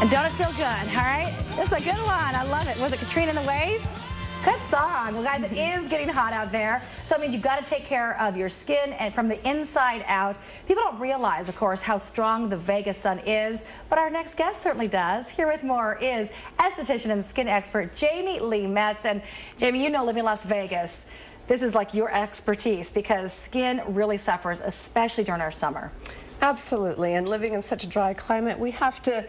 And don't it feel good, all right? This is a good one. I love it. Was it Katrina and the Waves? Good song. Well, guys, it is getting hot out there, so it means you've got to take care of your skin and from the inside out. People don't realize, of course, how strong the Vegas sun is, but our next guest certainly does. Here with more is esthetician and skin expert Jamie Lee Metz. And Jamie, you know, living in Las Vegas, this is like your expertise because skin really suffers, especially during our summer. Absolutely, and living in such a dry climate, we have to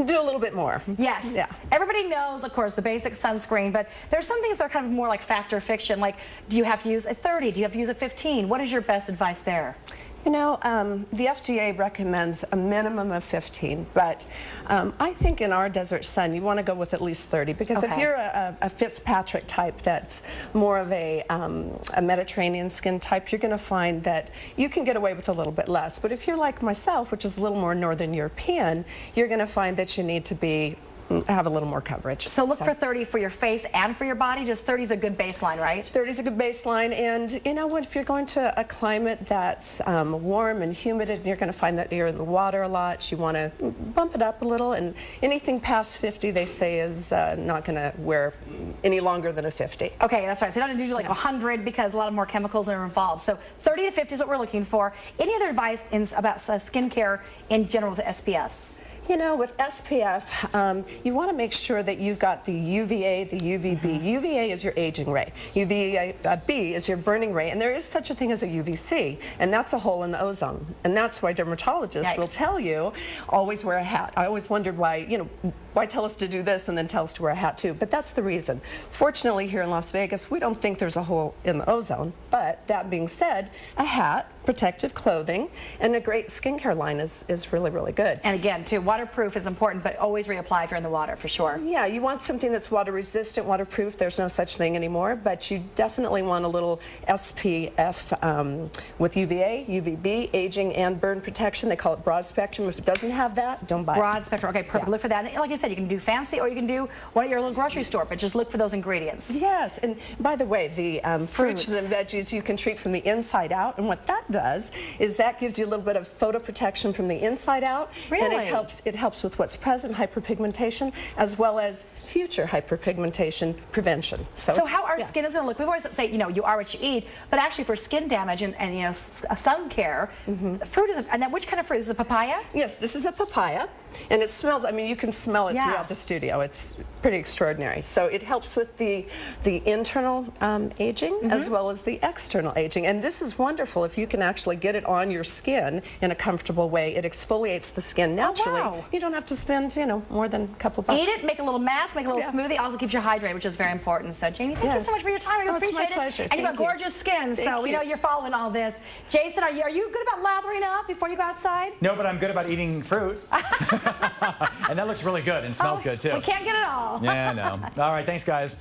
do a little bit more. Yes. Yeah. Everybody knows, of course, the basic sunscreen, but there's some things that are kind of more like fact or fiction, like do you have to use a 30? Do you have to use a 15? What is your best advice there? You know, the FDA recommends a minimum of 15, but I think in our desert sun, you want to go with at least 30, because if you're a Fitzpatrick type that's more of a Mediterranean skin type, you're going to find that you can get away with a little bit less. But if you're like myself, which is a little more Northern European, you're going to find that you need to have a little more coverage. So look for 30 for your face and for your body. Just 30 is a good baseline, right? 30 is a good baseline, and you know what, if you're going to a climate that's warm and humid and you're going to find that you're in the water a lot, you want to bump it up a little, and anything past 50 they say is not going to wear any longer than a 50. Okay, that's right. So you don't have to do like 100 because a lot of more chemicals are involved. So 30 to 50 is what we're looking for. Any other advice about skincare in general with SPFs? You know, with SPF, you want to make sure that you've got the UVA, the UVB. UVA is your aging ray. UVB is your burning ray, and there is such a thing as a UVC, and that's a hole in the ozone. And that's why dermatologists will tell you, always wear a hat. I always wondered why, you know, why tell us to do this and then tell us to wear a hat too? But that's the reason. Fortunately, here in Las Vegas, we don't think there's a hole in the ozone. But that being said, a hat, protective clothing, and a great skincare line is really, really good. And again, too, waterproof is important, but always reapply if you're in the water, for sure. Yeah, you want something that's water resistant, waterproof. There's no such thing anymore, but you definitely want a little SPF with UVA, UVB, aging and burn protection. They call it broad spectrum. If it doesn't have that, don't buy it. Broad spectrum. Okay, perfect. Yeah. Look for that. And like I said, you can do fancy or you can do one at your little grocery store, but just look for those ingredients. Yes, and by the way, the fruits and veggies you can treat from the inside out, and what that does is that gives you a little bit of photo protection from the inside out. Really? And it helps with what's present, hyperpigmentation, as well as future hyperpigmentation prevention. So how our skin is going to look, we've always say, you know, you are what you eat, but actually for skin damage and you know, sun care, fruit is, and then which kind of fruit? Is it a papaya? Yes, this is a papaya, and it smells, I mean, you can smell it throughout the studio. It's pretty extraordinary. So it helps with the internal aging as well as the external aging, and this is wonderful if you can actually get it on your skin in a comfortable way. It exfoliates the skin naturally. Oh, wow. You don't have to spend, you know, more than a couple bucks. Eat it, make a little mask, make a little smoothie. Also keeps you hydrated, which is very important. So, Jamie, thank you so much for your time. I appreciate it. It's my pleasure. And you've got gorgeous skin, so we know you're following all this. Jason, are you good about lathering up before you go outside? No, but I'm good about eating fruit. And that looks really good and smells good, too. We can't get it all. Yeah, I know. All right, thanks, guys.